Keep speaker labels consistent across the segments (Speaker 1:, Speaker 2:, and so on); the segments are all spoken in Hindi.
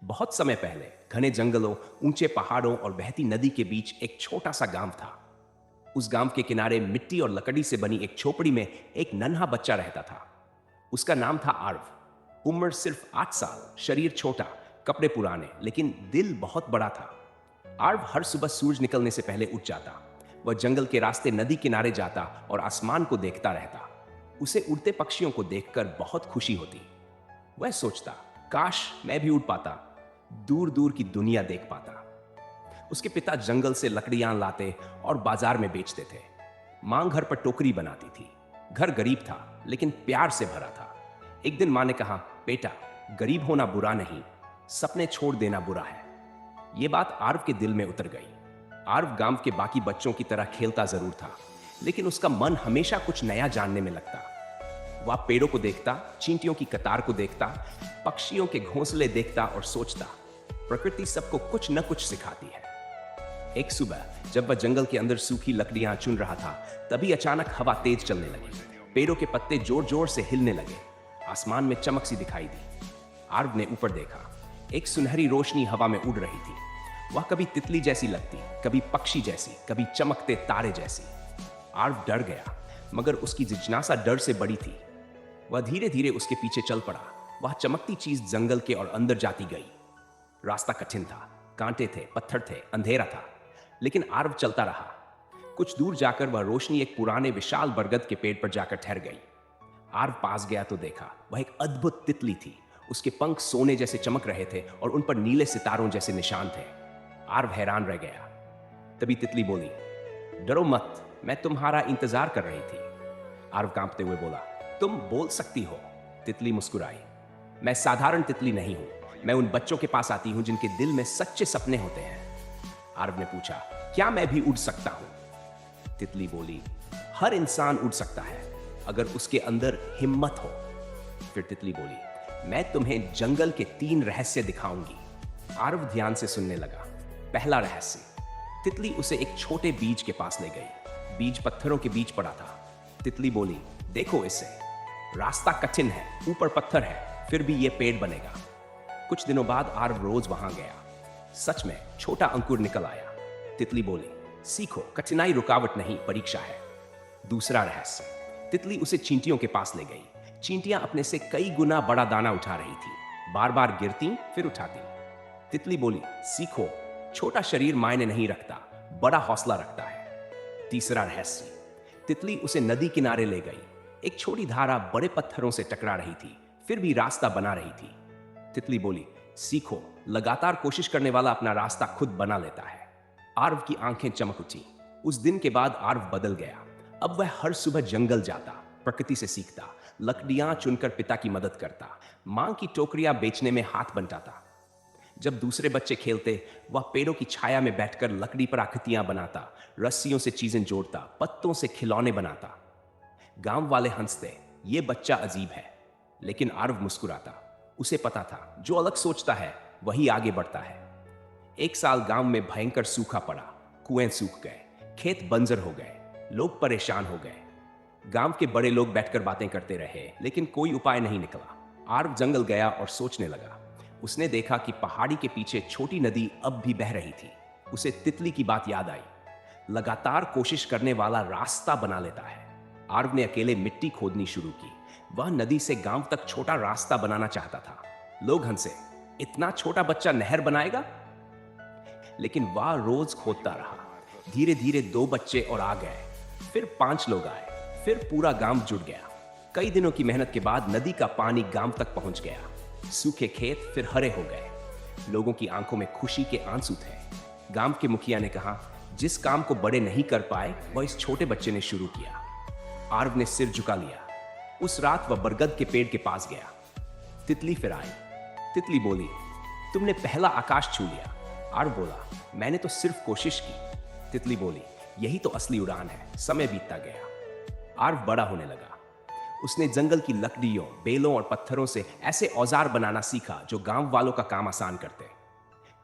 Speaker 1: बहुत समय पहले घने जंगलों, ऊंचे पहाड़ों और बहती नदी के बीच एक छोटा सा गांव था। उस गांव के किनारे मिट्टी और लकड़ी से बनी एक झोपड़ी में एक नन्हा बच्चा रहता था। उसका नाम था आर्व। उम्र सिर्फ 8 साल, शरीर छोटा, कपड़े पुराने, लेकिन दिल बहुत बड़ा था। आर्व हर सुबह सूरज निकलने से पहले उठ जाता। वह जंगल के रास्ते नदी किनारे जाता और आसमान को देखता रहता। उसे उड़ते पक्षियों को देखकर बहुत खुशी होती। वह सोचता, काश मैं भी उड़ पाता, दूर दूर की दुनिया देख पाता। उसके पिता जंगल से लकड़ियां लाते और बाजार में बेचते थे। मां घर पर टोकरी बनाती थी। घर गरीब था, लेकिन प्यार से भरा था। एक दिन मां ने कहा, बेटा, गरीब होना बुरा नहीं, सपने छोड़ देना बुरा है। यह बात आर्व के दिल में उतर गई। आर्व गांव के बाकी बच्चों की तरह खेलता जरूर था, लेकिन उसका मन हमेशा कुछ नया जानने में लगता। वह पेड़ों को देखता, चींटियों की कतार को देखता, पक्षियों के घोंसले देखता और सोचता, प्रकृति सबको कुछ न कुछ सिखाती है। एक सुबह जब वह जंगल के अंदर सूखी लकड़ियां चुन रहा था, तभी अचानक हवा तेज चलने लगी। पेड़ों के पत्ते जोर जोर से हिलने लगे। आसमान में चमक सी दिखाई दी। आर्व ने ऊपर देखा। एक सुनहरी रोशनी हवा में उड़ रही थी। वह कभी तितली जैसी लगती, कभी पक्षी जैसी, कभी चमकते तारे जैसी। आर्व डर गया, मगर उसकी जिज्ञासा डर से बड़ी थी। वह धीरे धीरे उसके पीछे चल पड़ा। वह चमकती चीज जंगल के और अंदर जाती गई। रास्ता कठिन था, कांटे थे, पत्थर थे, अंधेरा था, लेकिन आर्व चलता रहा। कुछ दूर जाकर वह रोशनी एक पुराने विशाल बरगद के पेड़ पर जाकर ठहर गई। आर्व पास गया तो देखा, वह एक अद्भुत तितली थी। उसके पंख सोने जैसे चमक रहे थे और उन पर नीले सितारों जैसे निशान थे। आर्व हैरान रह गया। तभी तितली बोली, डरो मत, मैं तुम्हारा इंतजार कर रही थी। आर्व कांपते हुए बोला, तुम बोल सकती हो। तितली मुस्कुराई, मैं साधारण तितली नहीं हूं, मैं उन बच्चों के पास आती हूं जिनके दिल में सच्चे सपने होते हैं। आर्व ने पूछा, क्या मैं भी उड़ सकता हूं? तितली बोली, हर इंसान उड़ सकता है, अगर उसके अंदर हिम्मत हो। फिर तितली बोली, मैं तुम्हें जंगल के 3 रहस्य दिखाऊंगी। आर्व ध्यान से सुनने लगा। पहला रहस्य। तितली उसे एक छोटे बीज के पास ले गई। बीज पत्थरों के बीच पड़ा था। तितली बोली, देखो इसे, रास्ता कठिन है, ऊपर पत्थर है, फिर भी यह पेड़ बनेगा। कुछ दिनों बाद आर्व रोज वहां गया। सच में छोटा अंकुर निकल आया। तितली बोली, सीखो, कठिनाई रुकावट नहीं, परीक्षा है। दूसरा रहस्य। तितली उसे चींटियों के पास ले गई। चींटियां अपने से कई गुना बड़ा दाना उठा रही थी। बार बार गिरती, फिर उठाती। तितली बोली, सीखो, छोटा शरीर मायने नहीं रखता, बड़ा हौसला रखता है। तीसरा रहस्य। तितली उसे नदी किनारे ले गई। एक छोटी धारा बड़े पत्थरों से टकरा रही थी, फिर भी रास्ता बना रही थी। तितली बोली, सीखो, लगातार कोशिश करने वाला अपना रास्ता खुद बना लेता है। आर्व की आंखें चमक उठी। उस दिन के बाद आर्व बदल गया। अब वह हर सुबह जंगल जाता, प्रकृति से सीखता, लकड़ियां चुनकर पिता की मदद करता, मां की टोकरियां बेचने में हाथ बंटाता। जब दूसरे बच्चे खेलते, वह पेड़ों की छाया में बैठकर लकड़ी पर आकृतियां बनाता, रस्सियों से चीजें जोड़ता, पत्तों से खिलौने बनाता। गांव वाले हंसते, ये बच्चा अजीब है, लेकिन आर्व मुस्कुराता। उसे पता था, जो अलग सोचता है वही आगे बढ़ता है। एक साल गांव में भयंकर सूखा पड़ा। कुएं सूख गए, खेत बंजर हो गए, लोग परेशान हो गए। गांव के बड़े लोग बैठकर बातें करते रहे, लेकिन कोई उपाय नहीं निकला। आर्व जंगल गया और सोचने लगा। उसने देखा कि पहाड़ी के पीछे छोटी नदी अब भी बह रही थी। उसे तितली की बात याद आई, लगातार कोशिश करने वाला रास्ता बना लेता है। आर्व ने अकेले मिट्टी खोदनी शुरू की। वह नदी से गांव तक छोटा रास्ता बनाना चाहता था। लोग हंसे, इतना छोटा बच्चा नहर बनाएगा? लेकिन वह रोज खोदता रहा। धीरे धीरे 2 बच्चे और आ गए, फिर 5 लोग आए, फिर पूरा गांव जुट गया। कई दिनों की मेहनत के बाद नदी का पानी गांव तक पहुंच गया। सूखे खेत फिर हरे हो गए। लोगों की आंखों में खुशी के आंसू थे। गांव के मुखिया ने कहा, जिस काम को बड़े नहीं कर पाए, वह इस छोटे बच्चे ने शुरू किया। आर्व ने सिर झुका लिया। उस रात वह बरगद के पेड़ के पास गया। तितली फिर आई। तितली बोली, तुमने पहला आकाश छू लिया। आर्व बोला, मैंने तो सिर्फ कोशिश की। तितली बोली, यही तो असली उड़ान है। समय बीतता गया। आर्व बड़ा होने लगा। उसने जंगल की लकड़ियों, बेलों और पत्थरों से ऐसे औजार बनाना सीखा जो गांव वालों का काम आसान करते।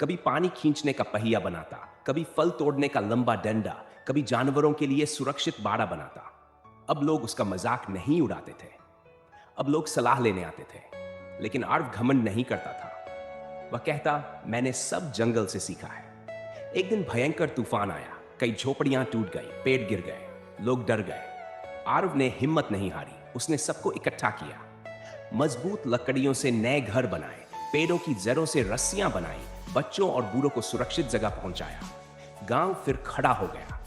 Speaker 1: कभी पानी खींचने का पहिया बनाता, कभी फल तोड़ने का लंबा डंडा, कभी जानवरों के लिए सुरक्षित बाड़ा बनाता। अब लोग उसका मजाक नहीं उड़ाते थे। अब लोग सलाह लेने आते थे। लेकिन आर्व घमंड नहीं करता था। वह कहता, मैंने सब जंगल से सीखा है। एक दिन भयंकर तूफान आया, कई झोपड़ियां टूट गई, पेड़ गिर गए, लोग डर गए। आरव ने हिम्मत नहीं हारी, उसने सबको इकट्ठा किया। मजबूत लकड़ियों से नए घर बनाए, पेड़ों की जड़ों से रस्सियां बनाई, बच्चों और बूढ़ों को सुरक्षित जगह पहुंचाया। गांव फिर खड़ा हो गया।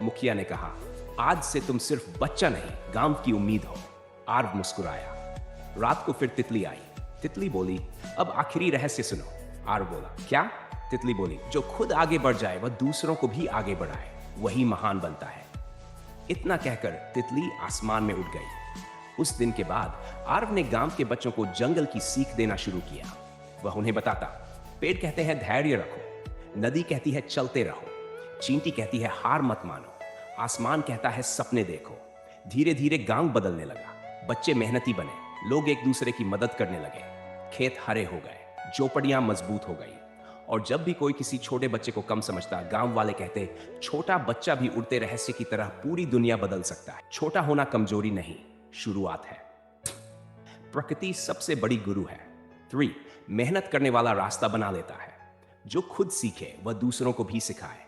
Speaker 1: मुखिया ने कहा, आज से तुम सिर्फ बच्चा नहीं, गांव की उम्मीद हो। आरव मुस्कुराया। रात को फिर तितली आई। तितली बोली, अब आखिरी रहस्य सुनो। आरव बोला, क्या? तितली बोली, जो खुद आगे बढ़ जाए वह दूसरों को भी आगे बढ़ाए, वही महान बनता है। इतना कहकर तितली आसमान में उड़ गई। उस दिन के बाद आरव ने गांव के बच्चों को जंगल की सीख देना शुरू किया। वह उन्हें बताता, पेड़ कहते हैं धैर्य रखो, नदी कहती है चलते रहो, चींटी कहती है हार मत मानो, आसमान कहता है सपने देखो। धीरे धीरे गांव बदलने लगा, बच्चे मेहनती बने, लोग एक दूसरे की मदद करने लगे, खेत हरे हो गए, झोपड़ियां मजबूत हो गई। और जब भी कोई किसी छोटे बच्चे को कम समझता, गांव वाले कहते, छोटा बच्चा भी उड़ते रहस्य की तरह पूरी दुनिया बदल सकता है। छोटा होना कमजोरी नहीं, शुरुआत है। प्रकृति सबसे बड़ी गुरु है। 3, मेहनत करने वाला रास्ता बना लेता है। जो खुद सीखे वह दूसरों को भी सिखाए।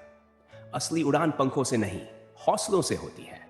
Speaker 1: असली उड़ान पंखों से नहीं, हौसलों से होती है।